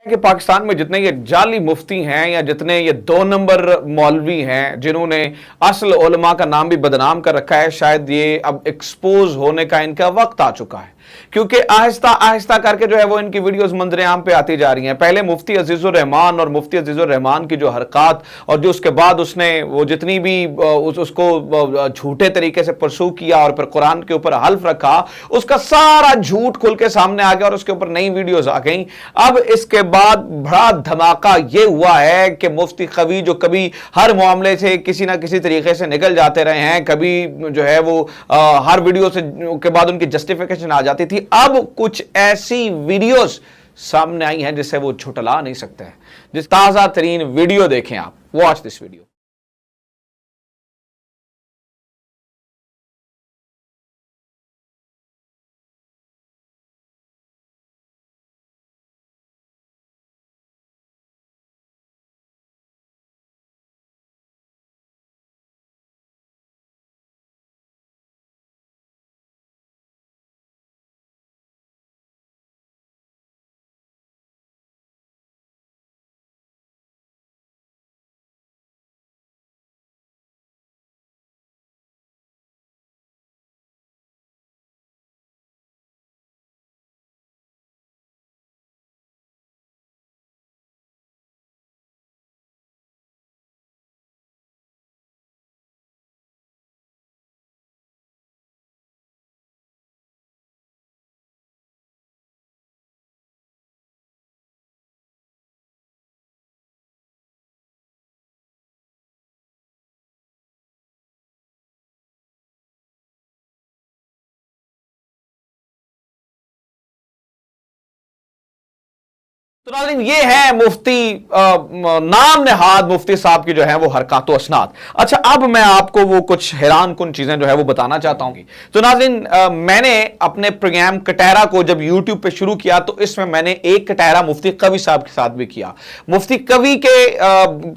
कि पाकिस्तान में जितने ये जाली मुफ्ती हैं या जितने ये 2 नंबर मौलवी हैं जिन्होंने असल उलमा का नाम भी बदनाम कर रखा है, शायद ये अब एक्सपोज होने का इनका वक्त आ चुका है, क्योंकि आहिस्ता आहिस्ता करके जो है वो इनकी वीडियोस मंजर आम पे आती जा रही हैं। पहले मुफ्ती अजीजुर रहमान और मुफ्ती अजीजुर रहमान की जो हरकत और जो उसके बाद उसने वो जितनी भी उसको झूठे तरीके से परसू किया और फिर कुरान के ऊपर हल्फ रखा, उसका सारा झूठ खुल के सामने आ गया और उसके ऊपर नई वीडियोस आ गई। अब इसके बाद बड़ा धमाका ये हुआ है कि मुफ्ती कवी जो कभी हर मामले से किसी ना किसी तरीके से निकल जाते रहे हैं, कभी जो है वो हर वीडियो से के बाद उनकी जस्टिफिकेशन आ जाती थी, अब कुछ ऐसी वीडियोस सामने आई हैं जिससे वो झुठला नहीं सकते हैं। जिस ताजा तरीन वीडियो देखें आप, वॉच दिस वीडियो। तो नाज़रीन, ये है मुफ्ती नाम नेहाद मुफ्ती साहब की जो है वो हरकत असनाद। अच्छा, अब मैं आपको वो कुछ हैरान कुन चीजें जो है वो बताना चाहता हूँ। तो नाज़रीन, मैंने अपने प्रोग्राम कटहरा को जब यूट्यूब पे शुरू किया तो इसमें मैंने एक कटहरा मुफ्ती कवी साहब के साथ भी किया। मुफ्ती कवी के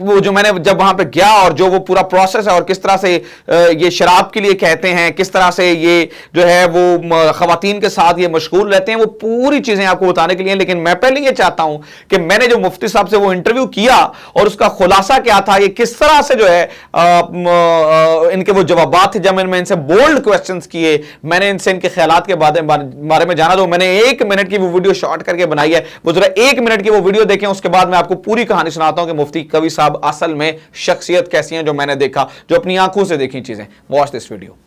वो जो मैंने जब वहां पे गया और जो वो पूरा प्रोसेस है और किस तरह से ये शराब के लिए कहते हैं, किस तरह से ये जो है वो खवातीन के साथ ये मशगूल रहते हैं, वो पूरी चीजें आपको बताने के लिए। लेकिन मैं पहले ये चाहता हूं कि मैंने जो मुफ्ती साहब से वो इंटरव्यू किया और उसका खुलासा क्या था, ये किस तरह से जो है इनके वो जवाबात थे जब मैंने इनसे बोल्ड क्वेश्चंस किए, मैंने इनसे इनके ख्यालात के बारे में जाना। तो मैंने 1 मिनट की वो वीडियो शॉर्ट करके बनाई है, वो जरा 1 मिनट की वो वीडियो देखें, उसके बाद मैं आपको पूरी कहानी सुनाता हूं कि मुफ्ती कवी साहब असल में शख्सियत कैसी है, जो मैंने देखा, जो अपनी आंखों से देखी चीजें। Watch this video.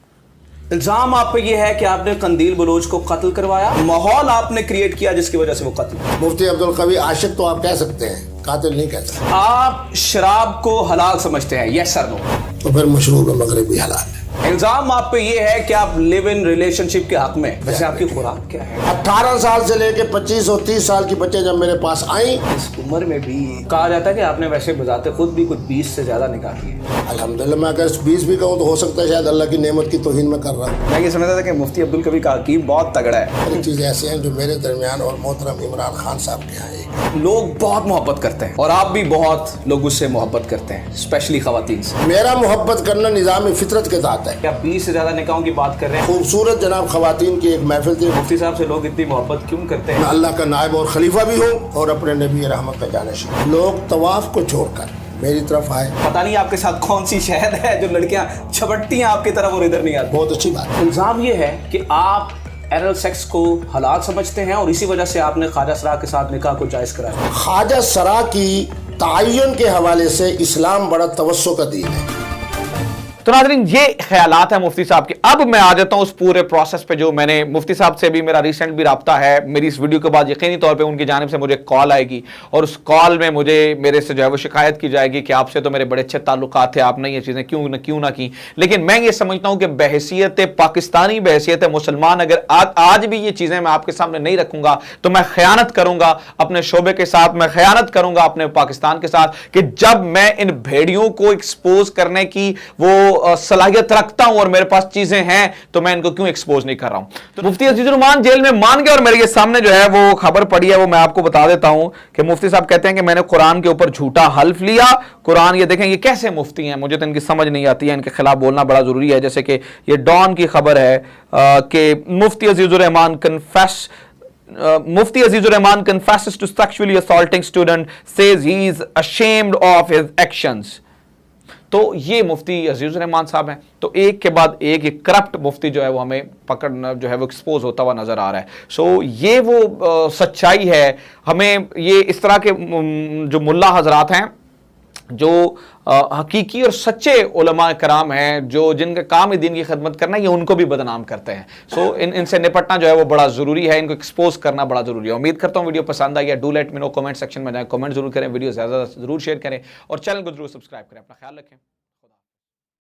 इल्जाम आप पे ये है कि आपने कंदील बलोच को कत्ल करवाया, माहौल आपने क्रिएट किया जिसकी वजह से वो कत्ल। मुफ्ती अब्दुल कवी आशिक तो आप कह सकते हैं, कातिल नहीं कह सकते। आप शराब को हलाल समझते हैं, यस सर नो? तो फिर मशरूब मगरबी हलाल है। इल्जाम आप पे ये है कि आप लिव इन रिलेशनशिप के हक में। वैसे आपकी खुराक क्या है? 18 साल से लेके 25 और 30 साल की बच्चे जब मेरे पास आई, इस उम्र में भी कहा जाता है कि आपने वैसे बजाते खुद भी कुछ 20 से ज्यादा निकाह किए। अल्हम्दुलिल्लाह मैं अगर 20 भी कहूँ तो हो सकता है शायद अल्लाह की नेमत की तौहीन में कर रहा हूँ। मैं ये समझता था कि मुफ्ती अब्दुल कवी का हकीम बहुत तगड़ा है। कुछ चीज़ें ऐसी हैं जो मेरे दरमियान और मोहतरम इमरान खान साहब के यहाँ एक लोग बहुत मोहब्बत करते हैं और आप भी बहुत लोगों से मोहब्बत करते हैं, स्पेशली खवातीन से। मेरा मोहब्बत करना निज़ाम फितरत के तहत है। क्या 20 से ज्यादा निकाहों की बात कर रहे हैं? खूबसूरत जनाब खवातीन की एक महफिल थी। मुफ्ती साहब से लोग इतनी मोहब्बत क्यों करते हैं? मैं अल्लाह का नायब और खलीफा भी हूँ और अपने नबी रहमत का जानशीन। लोग तवाफ को छोड़कर मेरी तरफ आए। पता नहीं आपके साथ कौन सी शहद है जो लड़कियां छपटती हैं आपकी तरफ और इधर नहीं आती। बहुत अच्छी बात। इल्जाम ये है कि आप एरल सेक्स को हलाल समझते हैं और इसी वजह से आपने ख्वाजा सरा के साथ निकाह को जायज कराया। ख्वाजा सरा की तायन के हवाले से इस्लाम बड़ा तवस्सो का दीन है। तो नाज़रीन, ये ख्यालात है मुफ्ती साहब के। अब मैं आ जाता हूं उस पूरे प्रोसेस पे जो मैंने मुफ्ती साहब से भी मेरा रिसेंट भी रब्ता है। मेरी इस वीडियो के बाद यकीनी तौर पे उनकी जानिब से मुझे कॉल आएगी और उस कॉल में मेरे से जो है वो शिकायत की जाएगी कि आपसे तो मेरे बड़े अच्छे ताल्लुकात थे, आपने ये चीज़ें क्यों ना की। लेकिन मैं ये समझता हूँ कि बहैसियत पाकिस्तानी, बहैसियत मुसलमान, अगर आज भी ये चीज़ें मैं आपके सामने नहीं रखूंगा तो मैं खयानत करूंगा अपने शोबे के साथ, मैं खयानत करूंगा अपने पाकिस्तान के साथ, कि जब मैं इन भेड़ियों को एक्सपोज करने की वो सलाहियत रखता हूं और मेरे पास चीजें हैं तो मैं इनको क्यों एक्सपोज नहीं कर रहा हूं। तो मुफ्ती अजीजुर रहमान जेल में मान गए और मेरे ये सामने जो है वो खबर पड़ी है, वो मैं आपको बता देता हूं कि मुफ्ती साहब कहते हैं कि मैंने कुरान के ऊपर झूठा हल्फ लिया। कुरान, ये देखें ये कैसे मुफ्ती हैं, मुझे तो इनकी समझ नहीं आती है, इनके खिलाफ बोलना बड़ा जरूरी है। जैसे कि ये डॉन की खबर है कि Mufti Azizur Rahman confess Mufti Azizur Rahman confesses to sexually assaulting student, says he is ashamed of his actions. तो ये मुफ्ती अजीजुर रहमान साहब हैं। तो एक के बाद एक करप्ट मुफ्ती जो है वो हमें पकड़ना जो है वो एक्सपोज होता हुआ नजर आ रहा है। सो ये वो सच्चाई है। हमें ये इस तरह के जो मुल्ला हजरात हैं जो हकीकी और सच्चे उलमा कराम हैं, जो जिनका काम है दीन की खिदमत करना, ये उनको भी बदनाम करते हैं। सो इनसे निपटना जो है वो बड़ा ज़रूरी है, इनको एक्सपोज करना बड़ा ज़रूरी है। उम्मीद करता हूँ वीडियो पसंद आई है। Do let me know, comment section में जाएं, कमेंट जरूर करें, वीडियो ज़्यादा ज़रूर शेयर करें और चैनल को जरूर सब्सक्राइब करें। अपना ख्याल रखें।